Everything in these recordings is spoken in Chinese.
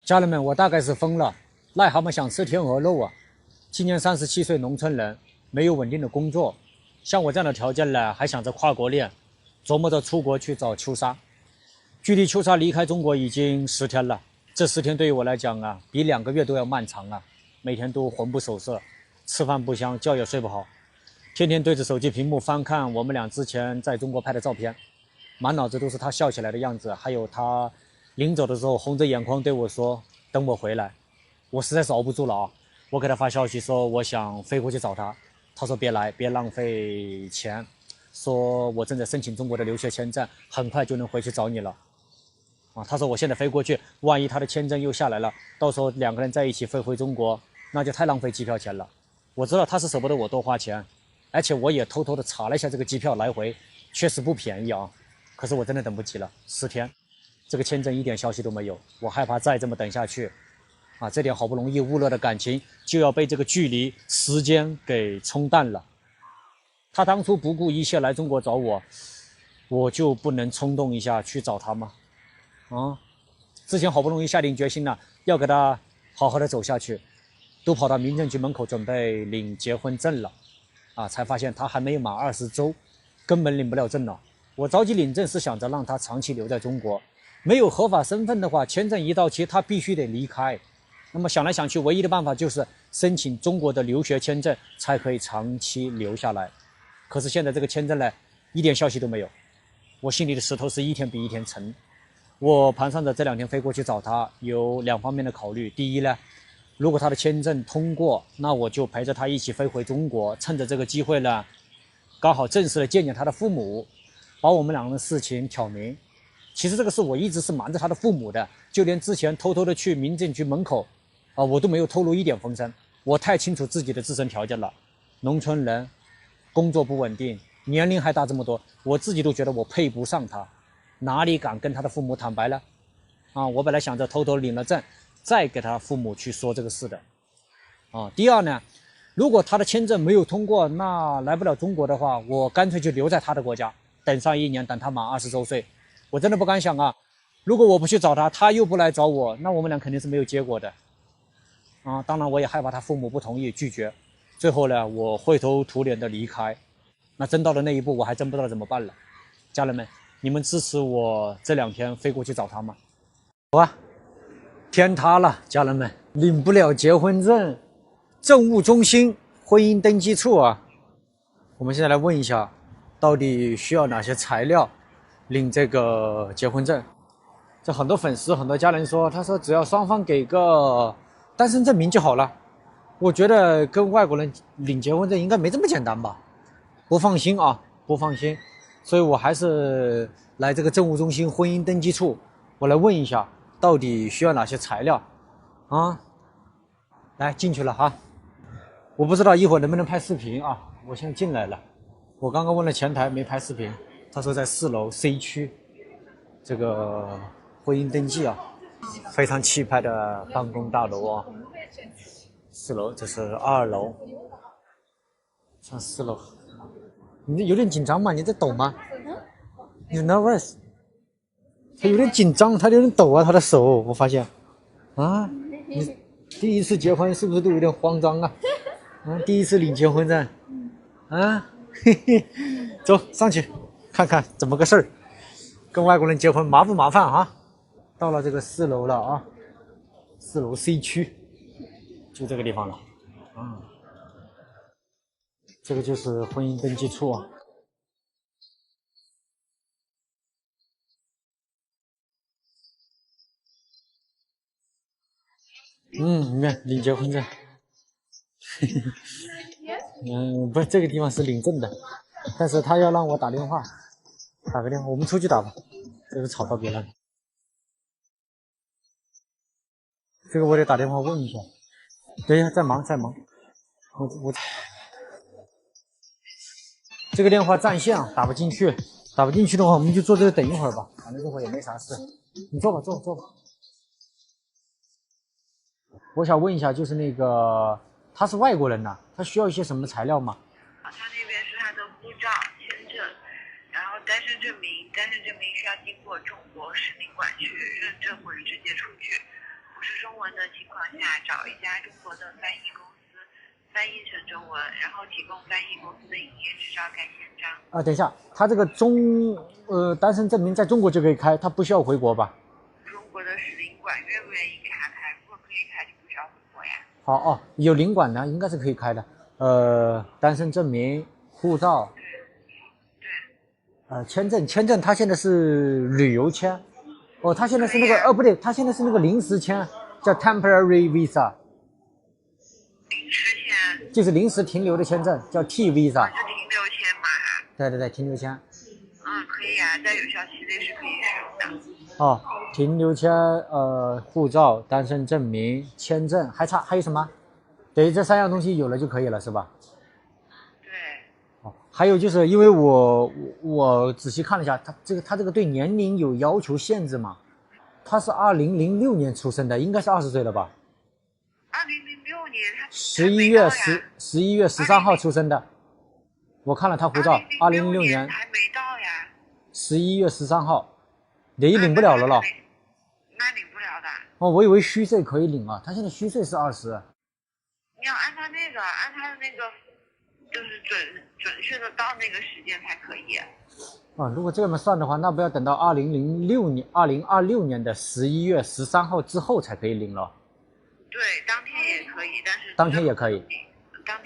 家人們，我大概是瘋了，癞蛤蟆想吃天鵝肉啊！今年37歲農村人，沒有穩定的工作，像我這樣的條件呢，還想着跨國戀，琢磨着出國去找秋莎。距離秋莎離開中國已經10天了，這10天對於我來講啊，比2個月都要漫長啊！每天都魂不守舍，吃飯不香，覺也睡不好，天天對着手機屏幕翻看我們倆之前在中國拍的照片，滿腦子都是他笑起來的樣子，還有他臨走的時候紅着眼眶對我說等我回來。我實在是熬不住了啊！我給他發消息說我想飛過去找他，他說別來，別浪費錢，說我正在申請中国的留學簽證，很快就能回去找你了啊！他說我現在飛過去，萬一他的簽證又下來了，到時候2個人在一起飛回中國，那就太浪費機票錢了。我知道他是舍不得我多花錢，而且我也偷偷的查了一下這個機票來回，確實不便宜啊！可是我真的等不及了，10天，這個簽證一點消息都沒有，我害怕再這麼等下去，啊，這點好不容易捂熱的感情就要被這個距離、時間給沖淡了。他當初不顧一切來中國找我，我就不能衝動一下去找他嗎？啊，之前好不容易下定決心了，要給他好好的走下去，都跑到民政局門口準備領結婚證了，啊，才發現他還沒有滿20周，根本領不了證了。我着急領證是想着讓他長期留在中國，沒有合法身份的話，簽證一到期他必須得離開。那麼想來想去，唯一的辦法就是申請中國的留學簽證，才可以長期留下來。可是現在這個簽證呢，一點消息都沒有，我心裡的石頭是一天比一天沉。我盘算着這2天飛過去找他，有2方面的考慮。第一呢，如果他的簽證通過，那我就陪着他一起飛回中國，趁着這個機會呢，剛好正式的見見他的父母，把我們2人的事情挑明。其實這個事我一直是瞞着他的父母的，就連之前偷偷的去民政局門口啊，我都沒有透露一點風聲。我太清楚自己的自身条件了，農村人，工作不穩定，年齡還大這麼多，我自己都覺得我配不上他，哪裡敢跟他的父母坦白呢？啊，我本來想着偷偷領了證，再給他父母去說這個事的。啊，第二呢，如果他的簽證沒有通過，那來不了中国的話，我乾脆就留在他的國家，等上1年，等他滿20周歲。我真的不敢想啊，如果我不去找他，他又不來找我，那我們倆肯定是没有結果的。啊，当然我也害怕他父母不同意拒絕，最後呢，我灰頭土臉的離開。那真到了那一步，我還真不知道怎麼辦了。家人們，你們支持我这2天飛過去找他嗎？好啊，天塌了，家人們，領不了結婚證，政務中心婚姻登記處啊。我們現在來問一下，到底需要哪些材料領這個結婚證？這很多粉絲、很多家人說，他說只要雙方給個單身證明就好了。我覺得跟外國人領結婚證應該沒這麼簡單吧？不放心啊，不放心，所以我還是來這個政務中心婚姻登記處，我來問一下，到底需要哪些材料啊？來，進去了哈。我不知道一會兒能不能拍視頻啊？我現在進來了，我剛剛問了前台没拍視頻，他說在4樓 C 區，這個婚姻登記啊，非常氣派的辦公大樓啊。4樓，這是2樓，上4樓。你有點緊張嗎？你在抖嗎？你 nervous？ 他有點緊張，他有點抖啊，他的手，我發現。啊，你第一次結婚是不是都有點慌張啊？啊，第一次領結婚證，啊，嘿嘿，走上去看看怎麼個事兒。跟外國人結婚麻不麻煩啊？到了這個4樓了啊，4樓 C 區，就這個地方了。啊，這個就是婚姻登記處啊。你看領結婚證。不是這個地方是領證的，但是他要讓我打電話，打個電話，我們出去打吧，這個吵到別人。這個我得打電話問一下。等一下，在忙。我這個電話占線啊，打不進去。打不進去的話，我們就坐這裡等一會兒吧，反正這會也沒啥事。你坐吧，坐吧。我想問一下，就是那個他是外國人吶，他需要一些什麼材料嗎？他那邊是他的護照、簽證，然後單身證明需要經過中國使領館去認證或者直接出具，不是說文的情况下，找一家中国的翻译公司翻译成中文，然后提供翻译公司的营业执照盖宪章。啊，等一下，他这个单身证明在中国就可以开，他不需要回国吧？中国的使领馆愿不愿意给他开？如果可以开，就不需要回国呀。好哦，有领馆的应该是可以开的。单身证明、护照，对。签证，他现在是旅游签。哦，他现在是那个不对，他现在是那个临时签，叫 temporary visa。临时签。就是临时停留的签证，叫 T visa。是停留签嘛哈？对，停留签。可以啊，在有效期内是可以使用的。哦，停留签、护照、单身证明、签证，还有什么？对，这3样东西有了就可以了，是吧？对。哦，还有就是因为我仔細看了一下，他这個對年齡有要求限制嘛？他是2006年出生的，應該是20歲了吧2006年他11月13號出生的。我看了他護照，2006年還沒到呀。11月13號，也領不了了咯。那領不了的。哦，我以為虛歲可以領啊，他現在虛歲是20。你要按他的那個，就是準確的到那個時間才可以。啊，如果這麼算的話，那不要等到2026年的11月13號之後才可以領了。對，當天也可以，但是當天也可以，但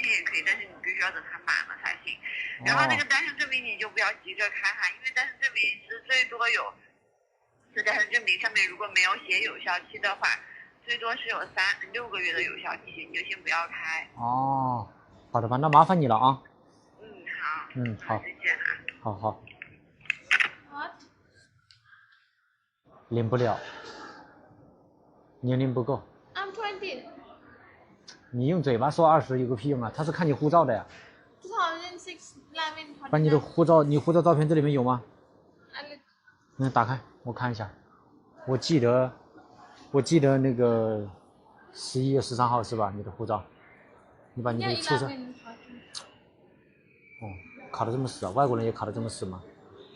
是你必須要等它滿了才行。然後那個單身證明你就不要急着開哈，因為單身證明是最多有，這單身證明上面如果沒有寫有效期的話，最多是有6個月的有效期，你就先不要開。哦，好的吧，那麻煩你了啊。好。好。再見啊。好。領不了，年齡不夠。I'm 20. 你用嘴巴說20有個屁用啊？他是看你護照的呀。2006 11. 把你的護照，你護照照片這裡面有嗎？打開我看一下。我記得那個11月13號是吧？你的護照，你把你的出生。哦，卡得這麼死啊！外國人也卡得這麼死嗎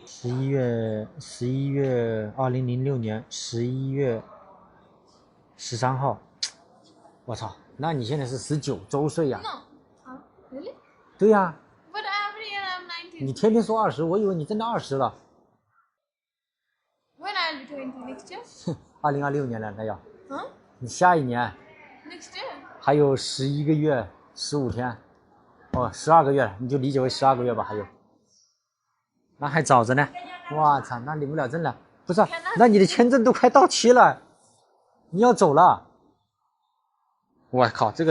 ？11月2006年11月13號，我操！那你現在是19周歲呀？No. Really? 對呀。But every year I'm 19. 你天天說20，我以為你真的20了。When I'll be 20 next year? 2026年了，那要。嗯？你下一年。Next year. 還有11個月15天，哦，12個月，你就理解為12個月吧。還有，那還早着呢。我操，那領不了證了。不是，那你的簽證都快到期了，你要走了。我靠，這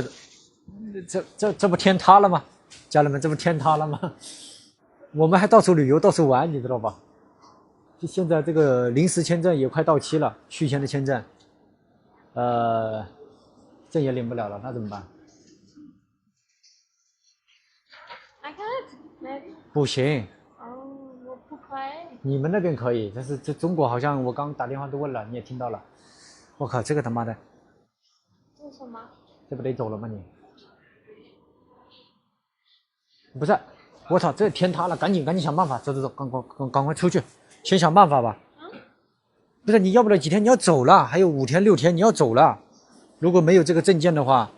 不天塌了嗎？家人們，這不天塌了嗎？我們還到處旅遊，到處玩，你知道吧？就現在這個臨時簽證也快到期了，續簽的簽證，證也領不了了，那怎麼辦？ I can't. 不行。我不可以。你們那邊可以，但是這中國好像我剛打電話都問了，你也聽到了。我靠，這個他媽的！為什麼？這不得走了嗎你？不是，我操，這天塌了，趕緊想辦法，走，趕快出去，先想辦法吧。不是，你要不了幾天你要走了，還有5天6天你要走了，如果沒有這個證件的話，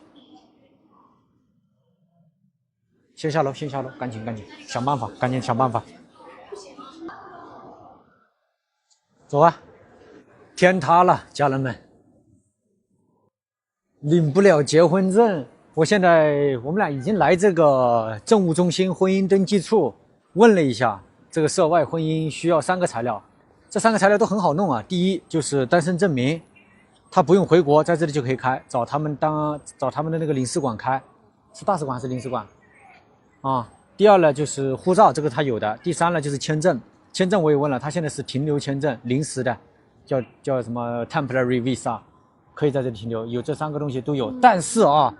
先下樓，趕緊想辦法，趕緊想辦法。走啊！天塌了，家人們，領不了結婚證。我們倆已經來這個政務中心婚姻登記處問了一下，這個涉外婚姻需要3個材料，這3個材料都很好弄啊。第一就是單身證明，他不用回國，在這裡就可以開，找他們的那個領事館開，是大使館還是領事館啊？第二呢就是護照，這個他有的。第三呢就是簽證我也問了，他現在是停留簽證，臨時的，叫什麼 temporary visa， 可以在這裡停留，有這3個東西都有。但是啊，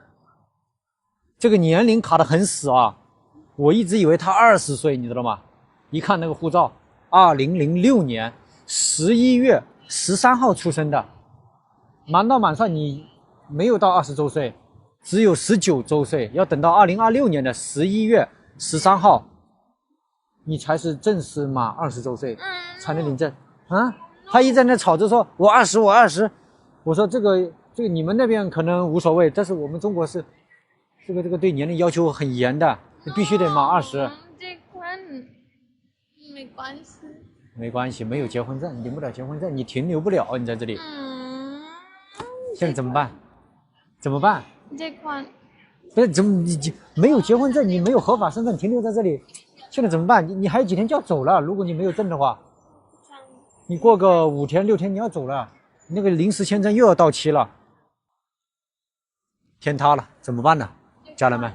這個年齡卡得很死啊，我一直以為他20歲，你知道嗎？一看那個護照，2006年11月13號出生的，滿打滿算你沒有到20周歲，只有19周歲，要等到2026年的11月13號。你才是正式滿20周歲才能領證啊！他一直在那吵着說我20，我說這個這個你們那邊可能無所謂，但是我們中國是这个对年龄要求很严的，你必須得滿20。結婚沒關係。沒關係，沒有結婚證，領不了結婚證，你停留不了，你在這裡。現在怎麼辦？怎麼辦？結婚。不是，怎麼你沒有結婚證，你沒有合法身份，停留在這裡，現在怎麼辦？你還有幾天就要走了，如果你沒有證的話，你過個5天6天你要走了，那個臨時簽證又要到期了，天塌了，怎麼辦呢？家人們，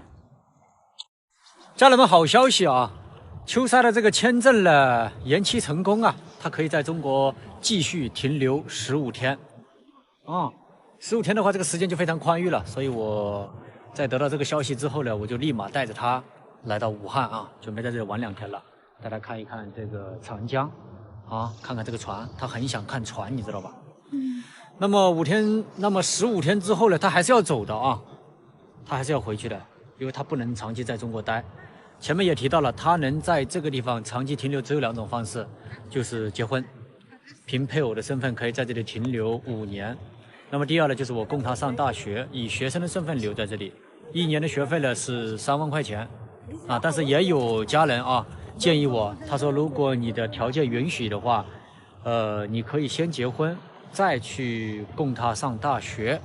好消息啊！秋莎的這個簽證呢延期成功啊，他可以在中國繼續停留15天。15天的話，這個時間就非常寬裕了。所以我在得到這個消息之後呢，我就立馬帶着他來到武漢啊，準備在這裡玩2天了。大家看一看這個長江啊，看看這個船，他很想看船，你知道吧？那麼15天之後呢，他還是要走的啊，他還是要回去的，因為他不能長期在中國待。前面也提到了，他能在這個地方長期停留只有2種方式，就是結婚，憑配偶的身份可以在這裡停留5年。那麼第二呢，就是我供他上大學，以學生的身份留在這裡，1年的學費呢是3萬塊錢啊。但是也有家人啊建議我，他說如果你的條件允許的話，你可以先結婚，再去供他上大學。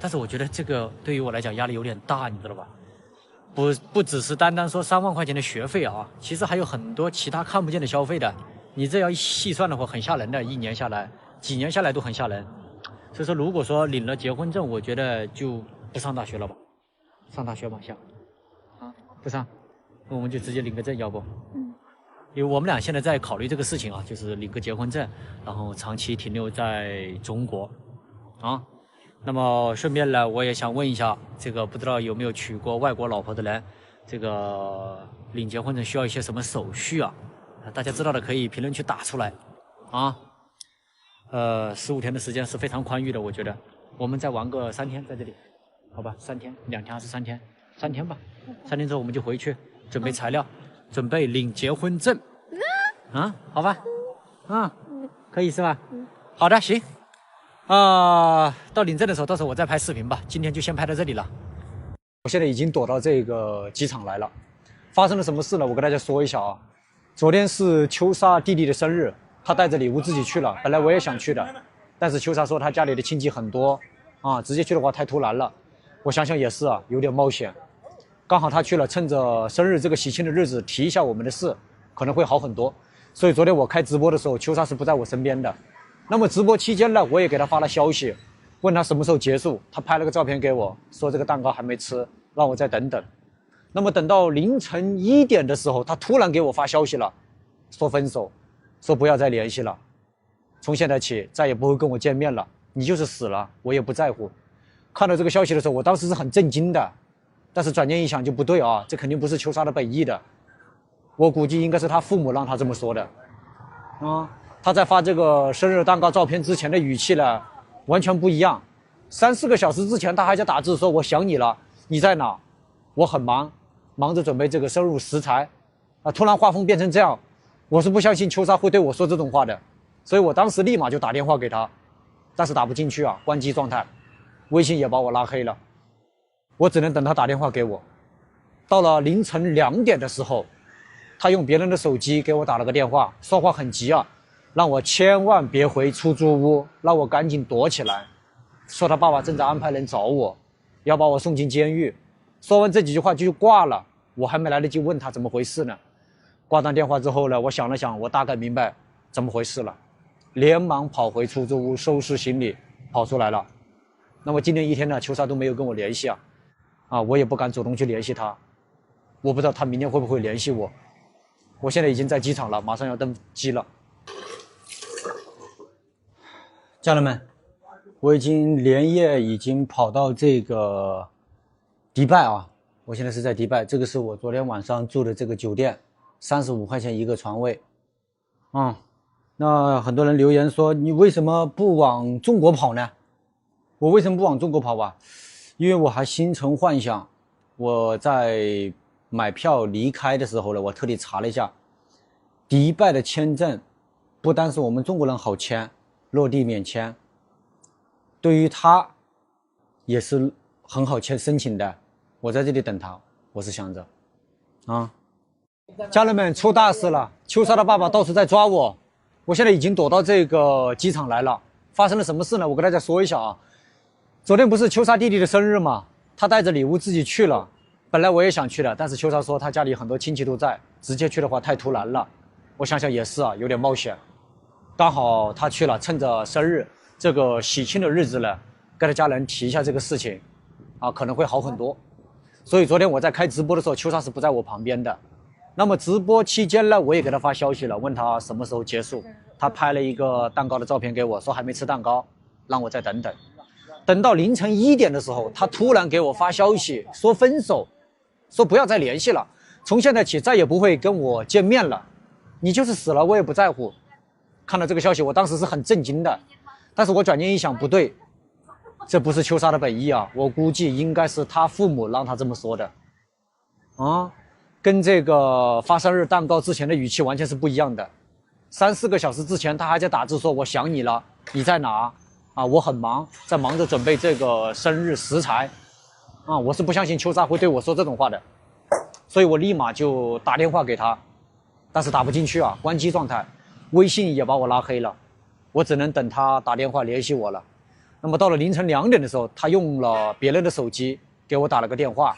但是我覺得這個對於我來講壓力有點大，你知道吧？不只是單單說3萬塊錢的學費啊，其實還有很多其他看不見的消費的。你這要一細算的話，很嚇人的，1年下來，幾年下來都很嚇人。所以說，如果說領了結婚證，我覺得就不上大學了吧？上大學吧，想啊，不上，那我們就直接領個證，要不？因為我們倆現在在考慮這個事情啊，就是領個結婚證，然後長期停留在中國啊。那麼順便呢，我也想問一下，這個不知道有沒有娶過外國老婆的人，這個領結婚證需要一些什麼手續啊？大家知道的可以評論區打出來啊。15天的時間是非常寬裕的，我覺得我們再玩個3天在這裡，好吧？3天，2天還是3天？3天吧。3天之後我們就回去準備材料，準備領結婚證。啊，好吧，可以是吧？好的，行。到領證的時候，到時候我再拍視頻吧。今天就先拍到這裡了。我現在已經躲到這個機場來了。發生了什麼事呢？我跟大家說一下啊。昨天是秋莎弟弟的生日，他帶着禮物自己去了。本來我也想去的，但是秋莎說他家裡的親戚很多啊，直接去的話太突然了。我想想也是啊，有點冒險。剛好他去了，趁着生日這個喜慶的日子提一下我們的事，可能會好很多。所以昨天我開直播的時候，秋莎是不在我身邊的。那麼直播期間呢，我也給他發了消息，問他什麼時候結束。他拍了個照片給我，說這個蛋糕還沒吃，讓我再等等。那麼等到凌晨1點的時候，他突然給我發消息了，說分手，說不要再聯繫了，從現在起再也不會跟我見面了，你就是死了，我也不在乎。看到這個消息的時候，我當時是很震驚的，但是轉念一想就不對啊，這肯定不是秋莎的本意的，我估計應該是他父母讓他這麼說的啊。他在發這個生日蛋糕照片之前的語氣呢，完全不一樣。3、4個小時之前，他還在打字說我想你了，你在哪？我很忙，忙着準備這個生日食材。突然畫風變成這樣，我是不相信秋莎會對我說這種話的，所以我當時立馬就打電話給他，但是打不進去啊，關機狀態，微信也把我拉黑了。我只能等他打電話給我。到了凌晨2點的時候，他用別人的手機給我打了個電話，說話很急啊。讓我千萬別回出租屋，讓我趕緊躲起來，說他爸爸正在安排人找我，要把我送進監獄。說完這幾句話就掛了，我還沒來得及問他怎麼回事呢。掛斷電話之後呢，我想了想，我大概明白怎麼回事了，連忙跑回出租屋收拾行李跑出來了。那麼今天1天呢，秋莎都沒有跟我聯繫啊，我也不敢主動去聯繫他，我不知道他明天會不會聯繫我。我現在已經在機場了，馬上要登機了。家人們，我已經連夜已經跑到這個迪拜啊，我現在是在迪拜，這個是我昨天晚上住的這個酒店，35塊錢1個床位。那很多人留言說你為什麼不往中國跑呢？我為什麼不往中國跑吧？因為我還心存幻想。我在買票離開的時候呢，我特地查了一下，迪拜的簽證不單是我們中國人好簽，落地免簽，對於他也是很好申請的。我在这裡等他，我是想着，啊，家人们出大事了！秋莎的爸爸到处在抓我，我现在已经躲到这个机场来了。发生了什麼事呢？我跟大家說一下啊。昨天不是秋莎弟弟的生日嗎？他帶着禮物自己去了。本來我也想去的，但是秋莎說他家裡很多親戚都在，直接去的話太突然了。我想想也是啊，有點冒險。剛好他去了，趁着生日這個喜慶的日子呢，跟他家人提一下這個事情，啊，可能會好很多。所以昨天我在開直播的時候，秋莎是不在我旁邊的。那麼直播期間呢，我也給他發消息了，問他什麼時候結束。他拍了一個蛋糕的照片給我，說還沒吃蛋糕，讓我再等等。等到凌晨1點的時候，他突然給我發消息說分手，說不要再聯繫了，從現在起再也不會跟我見面了，你就是死了我也不在乎。看到這個消息，我當時是很震驚的，但是我轉念一想，不對，這不是秋莎的本意啊，我估計應該是他父母讓他這麼說的，啊，跟這個發生日蛋糕之前的語氣完全是不一樣的。3、4個小時之前，他還在打字說我想你了，你在哪？啊，我很忙，在忙着準備這個生日食材，啊，我是不相信秋莎會對我說這種話的，所以我立馬就打電話給他，但是打不進去啊，關機狀態，微信也把我拉黑了，我只能等他打電話聯繫我了。那麼到了凌晨2點的時候，他用了別人的手機給我打了個電話，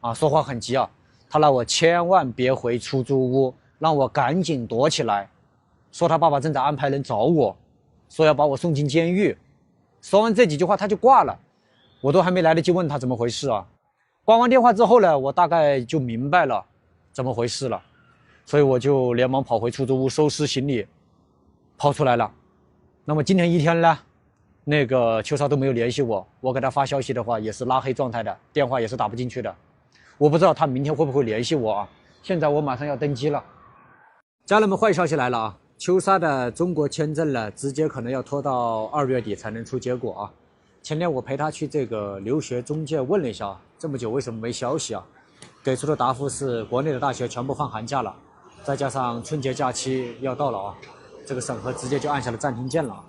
啊，說話很急啊，他讓我千萬別回出租屋，讓我趕緊躲起來，說他爸爸正在安排人找我，說要把我送進監獄。說完這幾句話他就掛了，我都還沒來得及問他怎麼回事啊。掛完電話之後呢，我大概就明白了怎麼回事了，所以我就連忙跑回出租屋收拾行李跑出來了。那麼今天一天呢，那個秋莎都沒有聯繫我，我給他發消息的話也是拉黑狀態的，電話也是打不進去的，我不知道他明天會不會聯繫我啊。現在我馬上要登機了。家人們，壞消息來了啊，秋莎的中國簽證呢，直接可能要拖到2月底才能出結果啊。前天我陪他去這個留學中介問了一下，這麼久為什麼沒消息啊？給出的答覆是國內的大學全部放寒假了，再加上春節假期要到了啊，這個審核直接就按下了暫停鍵了。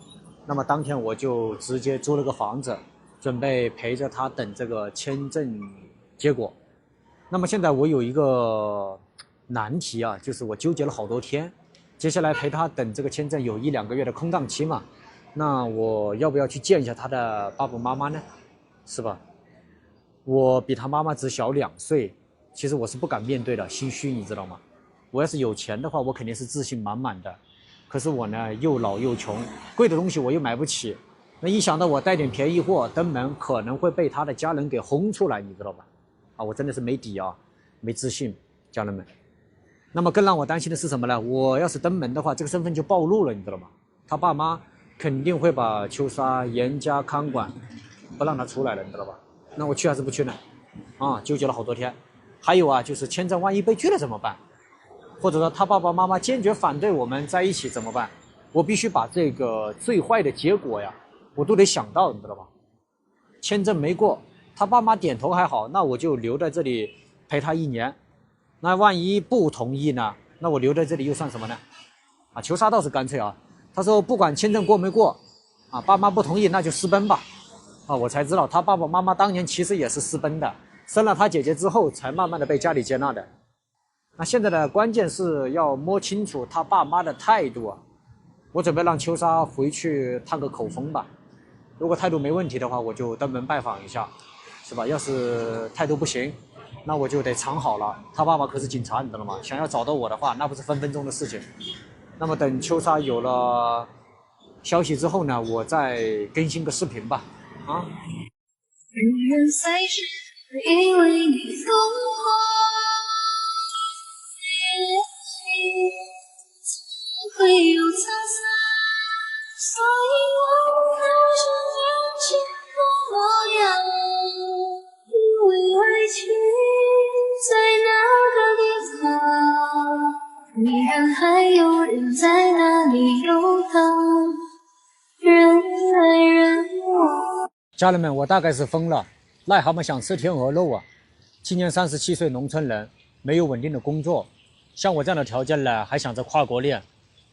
那麼當天我就直接租了個房子，準備陪着他等這個簽證結果。那麼現在我有一個難題啊，就是我糾結了好多天。接下來陪他等這個簽證有1、2個月的空檔期嘛，那我要不要去見一下他的爸爸媽媽呢？是吧？我比他媽媽只小2歲，其實我是不敢面對的，心虛，你知道嗎？我要是有錢的話，我肯定是自信滿滿的。可是我呢，又老又窮，貴的東西我又買不起。那一想到我帶點便宜貨登門，可能會被他的家人給轟出來，你知道吧？啊，我真的是沒底啊，沒自信，家人們。那麼更讓我擔心的是什麼呢？我要是登門的話，這個身份就暴露了，你知道嗎？他爸媽肯定會把秋莎嚴加看管，不讓他出來了，你知道吧？那我去還是不去呢？啊，糾結了好多天。還有啊，就是簽證萬一被拒了怎麼辦？或者說他爸爸媽媽堅決反對我們在一起怎麼辦？我必須把這個最壞的結果呀，我都得想到，你知道吧？簽證沒過，他爸媽點頭還好，那我就留在這裡陪他1年。那萬一不同意呢？那我留在這裡又算什麼呢？啊，秋莎倒是乾脆啊，他說不管簽證過沒過，啊，爸媽不同意那就私奔吧。啊，我才知道他爸爸媽媽當年其實也是私奔的，生了他姐姐之後才慢慢的被家裡接納的。那現在的關鍵是要摸清楚他爸媽的態度啊。我準備讓秋莎回去探個口風吧。如果態度沒問題的話，我就登門拜訪一下，是吧？要是態度不行，那我就得藏好了。他爸爸可是警察，你知道嗎？想要找到我的話，那不是分分鐘的事情。那麼等秋莎有了消息之後呢，我再更新個視頻吧。啊。因為你瘋狂會有滄桑，所以我看着眼前的模樣，因為愛情在那個地方，依然還有人在那裡遊蕩，人來人往。家人們，我大概是瘋了，癩蛤蟆想吃天鵝肉啊！今年37歲農村人，沒有穩定的工作，像我這樣的條件呢，還想着跨國戀，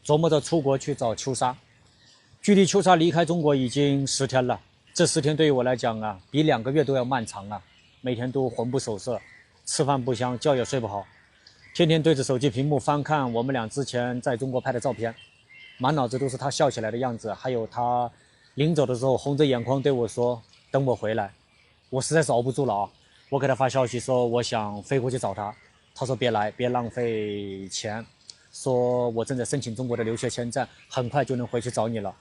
琢磨着出國去找秋莎。距離秋莎離開中國已經10天了，這10天對於我來講啊，比2個月都要漫長啊！每天都魂不守舍，吃飯不香，覺也睡不好，天天對着手機屏幕翻看我們倆之前在中國拍的照片，滿腦子都是他笑起來的樣子，還有他臨走的時候紅着眼眶對我說：“等我回來。”我實在是熬不住了啊！我給他發消息說我想飛過去找他，他說別來，別浪費錢，說我正在申請中國的留學簽證，很快就能回去找你了。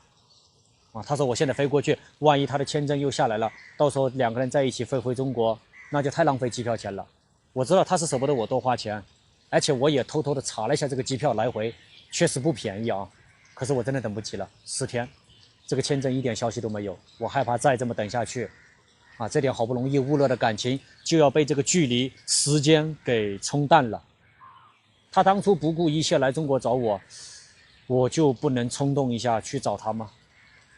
啊，他說我現在飛過去，萬一他的簽證又下來了，到時候2個人在一起飛回中國，那就太浪費機票錢了。我知道他是捨不得我多花錢，而且我也偷偷的查了一下這個機票來回，確實不便宜啊。可是我真的等不及了，10天，這個簽證一點消息都沒有，我害怕再這麼等下去，啊，這點好不容易捂熱的感情就要被這個距離、時間給沖淡了。他當初不顧一切來中國找我，我就不能衝動一下去找他嗎？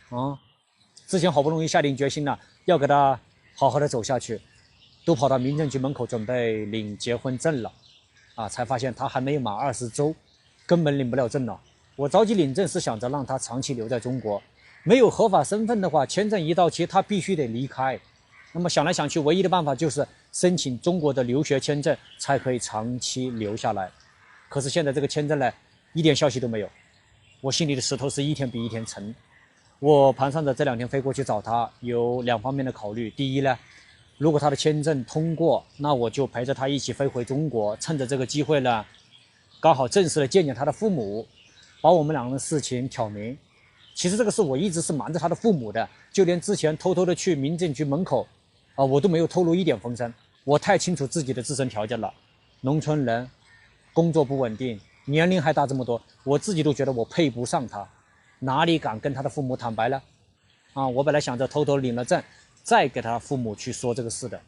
啊，之前好不容易下定決心了，要給他好好的走下去，都跑到民政局門口準備領結婚證了，啊，才發現他還沒有滿20周，根本領不了證了。我着急領證是想着讓他長期留在中國，沒有合法身份的話，簽證一到期，他必須得離開。那麼想來想去，唯一的辦法就是申請中國的留學簽證，才可以長期留下來。可是現在這個簽證呢，一點消息都沒有，我心裡的石頭是一天比一天沉。我盘算着這2天飛過去找他，有2方面的考慮。第一呢，如果他的簽證通過，那我就陪着他一起飛回中国，趁着這個機會呢，剛好正式的見見他的父母，把我們2人的事情挑明。其實這個事我一直是瞞着他的父母的，就連之前偷偷的去民政局門口，我都沒有透露一點風聲。我太清楚自己的自身條件了，農村人，工作不穩定，年齡還大這麼多，我自己都覺得我配不上他。哪裡敢跟他的父母坦白呢？啊，我本來想着偷偷領了證，再給他父母去說這個事的。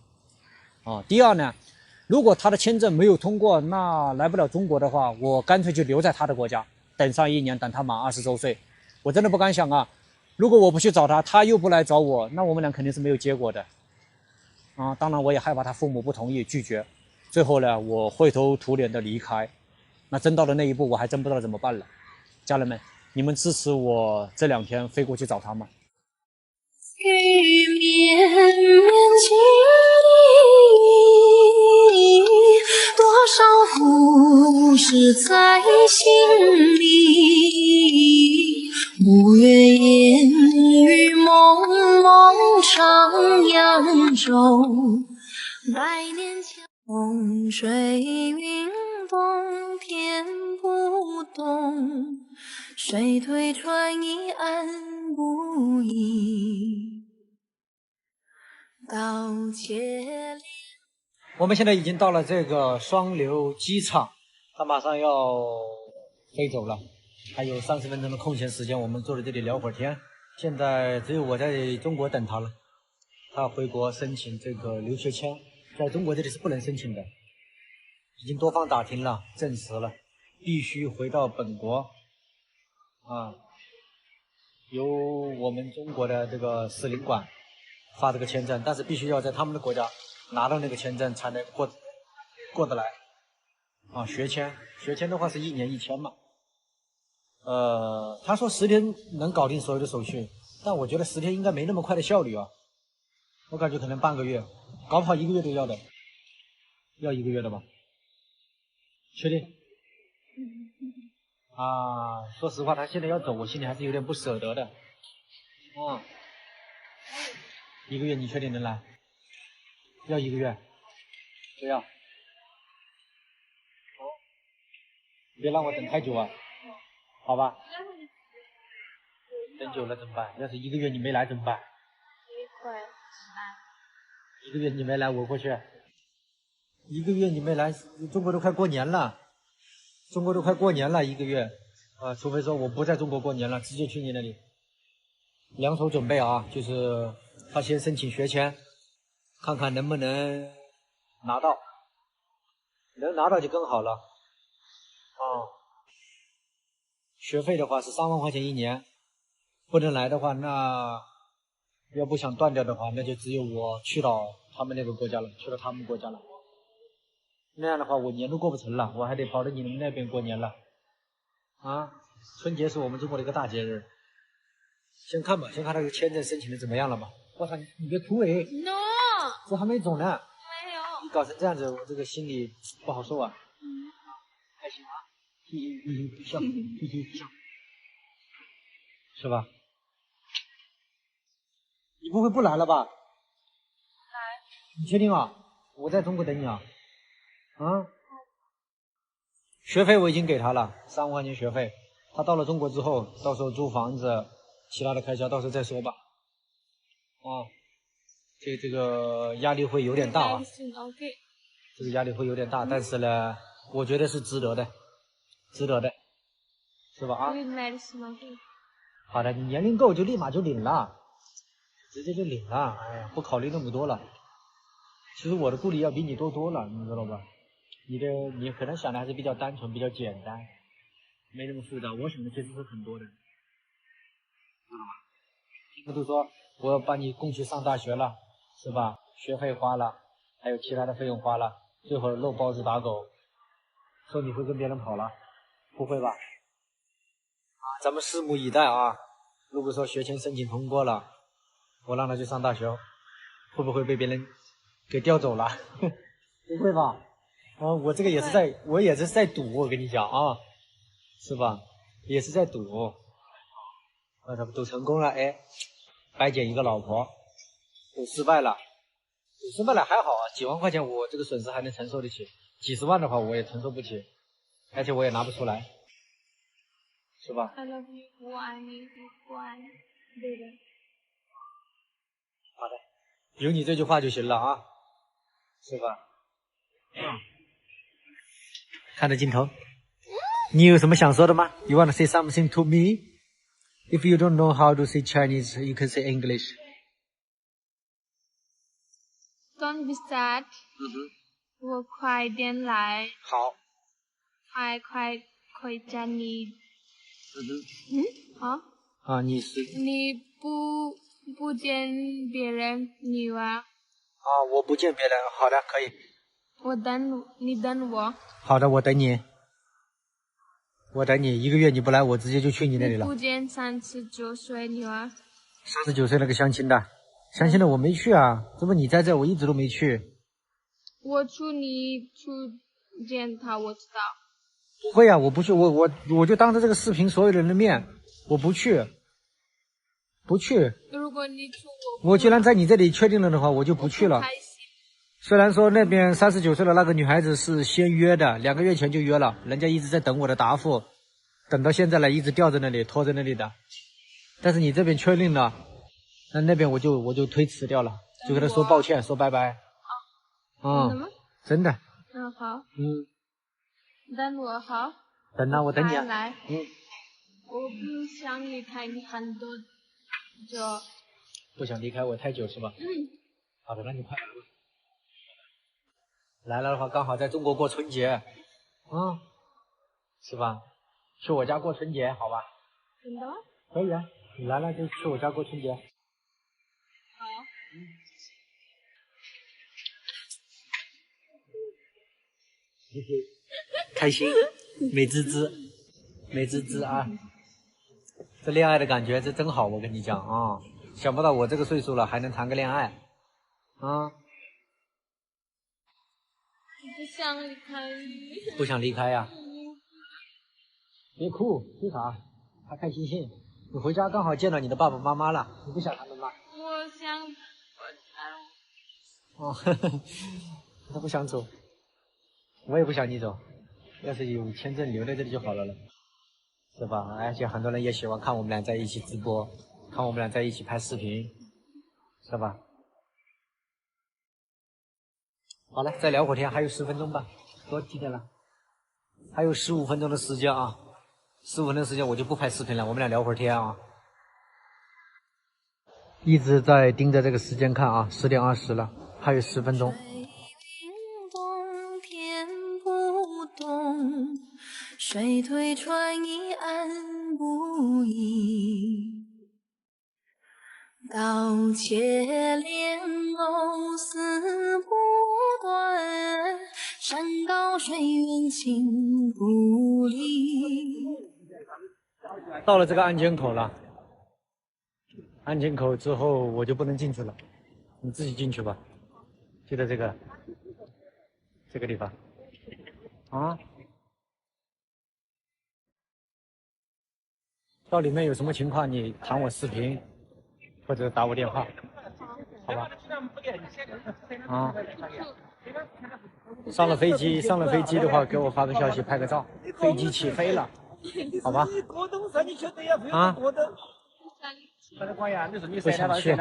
啊，第二呢，如果他的簽證沒有通過，那來不了中國的話，我乾脆就留在他的国家，等上1年，等他滿20周歲。我真的不敢想啊，如果我不去找他，他又不來找我，那我們倆肯定是沒有結果的。啊，當然我也害怕他父母不同意拒絕，最後呢，我灰頭土臉的離開。那真到了那一步，我還真不知道怎麼辦了。家人們，你們支持我這2天飛過去找他嗎？雨綿綿經歷，多少故事在心裡。五月煙雨濛濛上揚州，百年前風水雲動天不動，水推船移岸不移。刀切莲。我們現在已經到了這個雙流機場，他馬上要飛走了，還有30分鐘的空閒時間，我們坐在這裡聊會兒天。現在只有我在中國等他了，他回國申請這個留學簽，在中國這裡是不能申請的，已經多方打聽了，證實了，必須回到本國啊，由我們中國的這個使領館發這個簽證，但是必須要在他們的国家拿到那個簽證才能過得來啊。學簽的話是1年1簽嘛。他說10天能搞定所有的手續，但我覺得10天應該沒那麼快的效率啊，我感覺可能半個月，搞不好1個月都要的，要1個月的吧？確定？啊，說實話，他現在要走，我心裡還是有點不捨得的。1個月你確定能來？要1個月？不要。別讓我等太久啊。好吧，等久了怎麼辦？要是1個月你沒來怎麼辦？1個月你沒來，我過去。1個月你沒來，中國都快過年了。1個月啊，除非說我不在中國過年了，直接去你那裡。2手準備啊，就是他先申請學簽，看看能不能拿到，能拿到就更好了。學費的話是3萬塊錢1年，不能來的話，那要不想斷掉的話，那就只有我去到他們那個國家了，那樣的話，我年都過不成了，我還得跑到你們那邊過年了。春節是我們中國的一個大節日，先看吧，先看那個簽證申請的怎麼樣了吧。我操，你别哭哎， No， 这还没肿呢。没有。你搞成这样子，我这个心里不好受啊。开心啊，嘻嘻嘻嘻笑，嘻嘻笑，是吧？你不会不来了吧？来。你确定啊？我在中国等你啊。啊？学費我已經給他了，3萬塊錢學費。他到了中國之後，到時候租房子，其他的開銷到時候再說吧。啊，這個壓力會有點大啊。OK。這個壓力會有點大，但是呢，我覺得是值得的，值得的，是吧？啊。好的，你年齡夠就立馬就領了，直接就領了。哎呀，不考慮那麼多了。其實我的顧慮要比你多了，你知道吧？你可能想的還是比較單純，比較簡單，沒那麼複雜。我想的其實是很多的，知道吧？他們都說我要把你供去上大學了，是吧？學費花了，還有其他的費用花了，最後肉包子打狗，說你會跟別人跑了，不會吧？咱們拭目以待啊！如果說學簽申請通過了，我讓他去上大學，會不會被別人給調走了？不會吧？哦，我這個也是在賭，我跟你講啊，是吧？也是在賭。賭成功了，哎，白撿一個老婆；賭失敗了還好啊，幾萬塊錢我這個損失還能承受得起，幾十萬的話我也承受不起，而且我也拿不出來，是吧？ I love you， 我愛你，我愛你，對的。好的，有你這句話就行了啊，是吧？看着鏡頭，你有什麼想說的嗎？ You want to say something to me? If you don't know how to say Chinese, you can say English. Don't be sad. 我快點來。好。快回家你。你是。你不見別人，你啊。我不見別人，好的，可以。你等我。好的，我等你。1個月你不來，我直接就去你那裡了。你不見39歲女兒。39歲那個相親的我沒去啊，這不你在這，我一直都沒去。我祝你去見他，我知道。不會啊，我不去，我就當着這個視頻所有人的面，我不去。如果你去我既然在你這裡確定了的話，我就不去了。雖然說那邊39歲的那個女孩子是先約的，2個月前就約了，人家一直在等我的答覆，等到現在了，一直吊在那裡，拖在那裡的。但是你這邊確定了，那邊我就推辭掉了，就跟他說抱歉，說拜拜。真的。好。等我好。等啊，我等你啊。來。我不想離開你很多久。不想離開我太久是吧？好的，那你快來吧。來了的話，剛好在中國過春節，是吧？去我家過春節，好吧？真的？可以啊，你來了就去我家過春節。好。開心，美滋滋啊！這戀愛的感覺這真好，我跟你講啊，想不到我這個歲數了還能談個戀愛，不想離開你。不想離開呀？別哭，哭啥？開開心心。你回家剛好見到你的爸爸媽媽了，你不想他們嗎？我想他不想走，我也不想你走。要是有簽證留在這裡就好了，是吧？而且很多人也喜歡看我們倆在一起直播，看我們倆在一起拍視頻，是吧？好了，再聊會兒天，還有10分鐘吧。多幾點了？還有15分鐘的時間啊！15分鐘的時間我就不拍視頻了，我們倆聊會兒天啊！一直在盯着這個時間看啊，10點20了，還有10分鐘。天不動，水推船移岸不移。刀切蓮藕絲不斷，山高水遠情不離。到了這個安檢口了，安检口之后我就不能进去了，你自己进去吧。就在这个地方。啊？到里面有什么情况，你弹我视频，或者打我電話，好吧？啊。上了飛機的話，給我發個消息，拍個照。飛機起飛了，好吧？啊？不想去。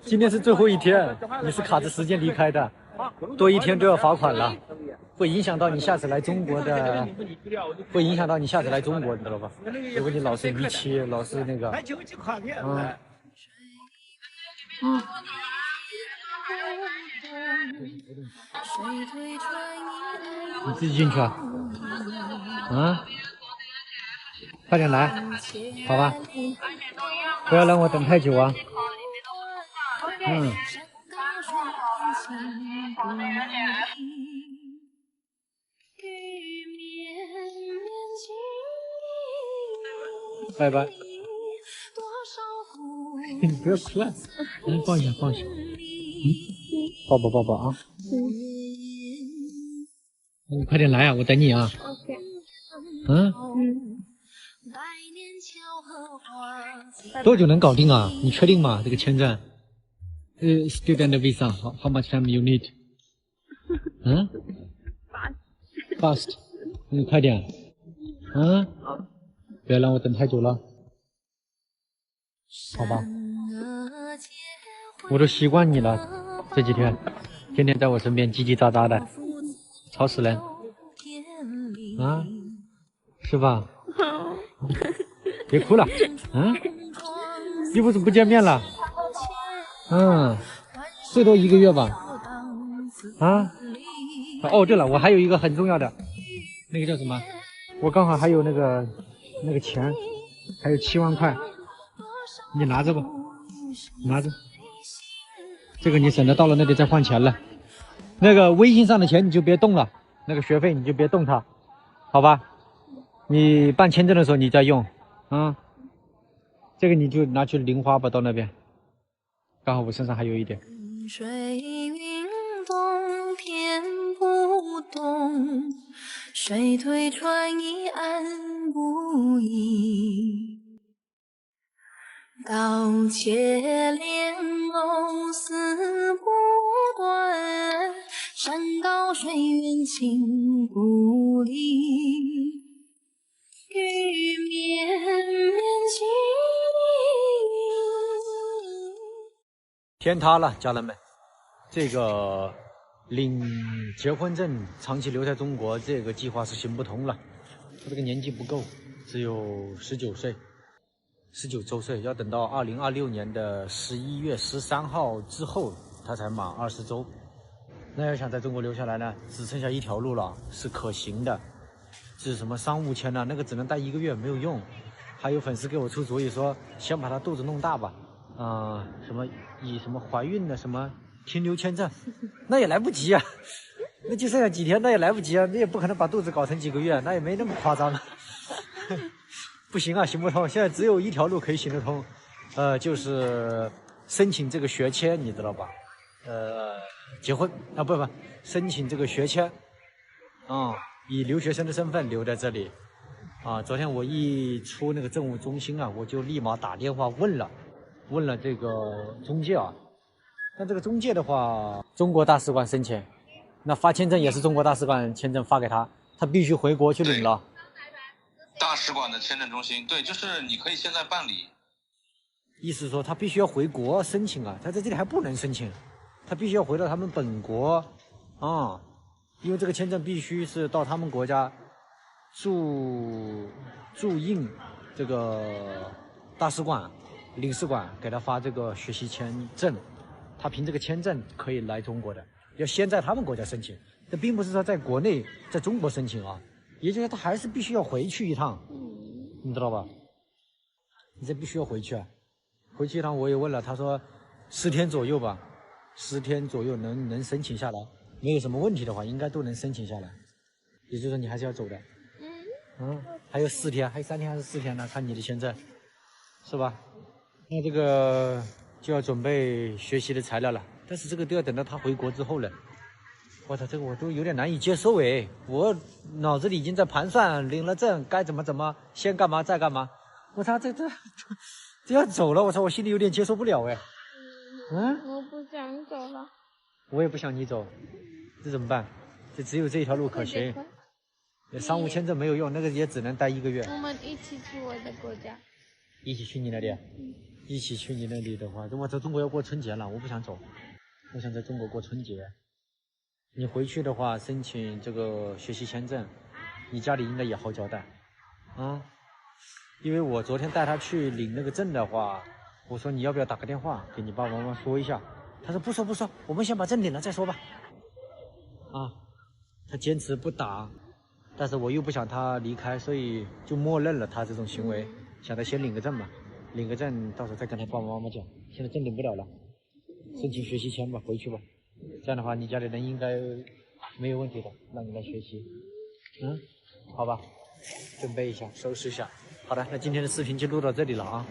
今天是最後一天，你是卡着時間離開的，多一天都要罰款了，會影響到你下次來中國的，會影響到你下次來中國，你知道吧？如果你老是逾期，老是那個，你自己進去啊？啊？快點來，好吧？不要讓我等太久啊。拜拜。你不要哭啊！抱一下，抱一下。抱抱抱抱啊！你快點來啊，我等你啊。多久能搞定啊？你確定嗎？這個簽證？Student visa, how much time you need? Fast. 你快點。不要讓我等太久了。好吧。我都習慣你了，這幾天，天天在我身邊嘰嘰喳喳的，吵死人。啊？是吧？別哭了。又不是不見面了。最多1個月吧。哦，對了，我還有一個很重要的，那個叫什麼？我剛好還有那個錢，還有7萬塊，你拿着吧，拿着。這個你省得到了那裡再換錢了。那個微信上的錢你就別動了，那個學費你就別動它，好吧？你辦簽證的時候你再用。這個你就拿去零花吧，到那邊。剛好我身上還有一點。水雲動，天不動，水推船移岸不移。刀切蓮藕絲不斷，山高水遠情不離。雨綿綿情。天塌了，家人們，這個領結婚證長期留在中國這個計劃是行不通了。他這個年紀不夠，只有19歲，19周歲，要等到2026年的11月13號之後，他才滿20周。那要想在中國留下來呢，只剩下一條路了，是可行的。是什麼商務簽呢？那個只能待1個月，沒有用。還有粉絲給我出主意說，先把他肚子弄大吧。什麼以什麼懷孕的什麼停留簽證，那也來不及啊。那就剩下幾天，那也來不及啊。那也不可能把肚子搞成幾個月，那也沒那麼誇張了。不行啊，行不通。現在只有一條路可以行得通，就是申請這個學簽，你知道吧？結婚啊，不，申請這個學簽，以留學生的身份留在這裡。昨天我一出那個政務中心啊，我就立馬打電話問了這個中介啊。那這個中介的話，中國大使館申請，那發簽證也是中國大使館簽證發給他，他必須回國去領了。大使館的簽證中心，對，就是你可以現在辦理。意思說他必須要回國申請啊，他在這裡還不能申請，他必須要回到他們本國啊。因為這個簽證必須是到他們國家駐印這個大使館、領事館給他發這個學習簽證，他憑這個簽證可以來中國的，要先在他們國家申請。這並不是說在國內在中國申請啊，也就是說他還是必須要回去一趟，你知道吧？你這必須要回去啊，回去一趟我也問了，他說10天左右吧，10天左右能申請下來。沒有什麼問題的話，應該都能申請下來。也就是說，你還是要走的。還有4天，還有3天還是4天呢？看你的簽證，是吧？那这个就要準備學習的材料了，但是這個都要等到他回國之後了。我操，這個我都有點難以接受誒，我腦子裡已經在盤算領了證該怎麼，先幹嘛再幹嘛。我操，這要走了，我操，我心裡有點接受不了誒。我不想走了。我也不想你走，這怎麼辦？就只有這一條路可行。商務簽證沒有用，那個也只能待1個月。我們一起去我的國家。一起去你那裡？一起去你那裡的話，我在中國要過春節了，我不想走，我想在中國過春節。你回去的話，申請這個學習簽證，你家裡應該也好交代，啊？因為我昨天帶他去領那個證的話，我說你要不要打個電話給你爸爸媽媽說一下？他說不說，我們先把證領了再說吧。啊，他堅持不打，但是我又不想他離開，所以就默認了他這種行為，想他先領個證嘛，領個證到時候再跟他爸爸媽媽講。現在證領不了了，申請學習簽吧，回去吧。這樣的話，你家裡人應該沒有問題的，讓你來學習。好吧，準備一下，收拾一下。好的，那今天的視頻就錄到這裡了啊。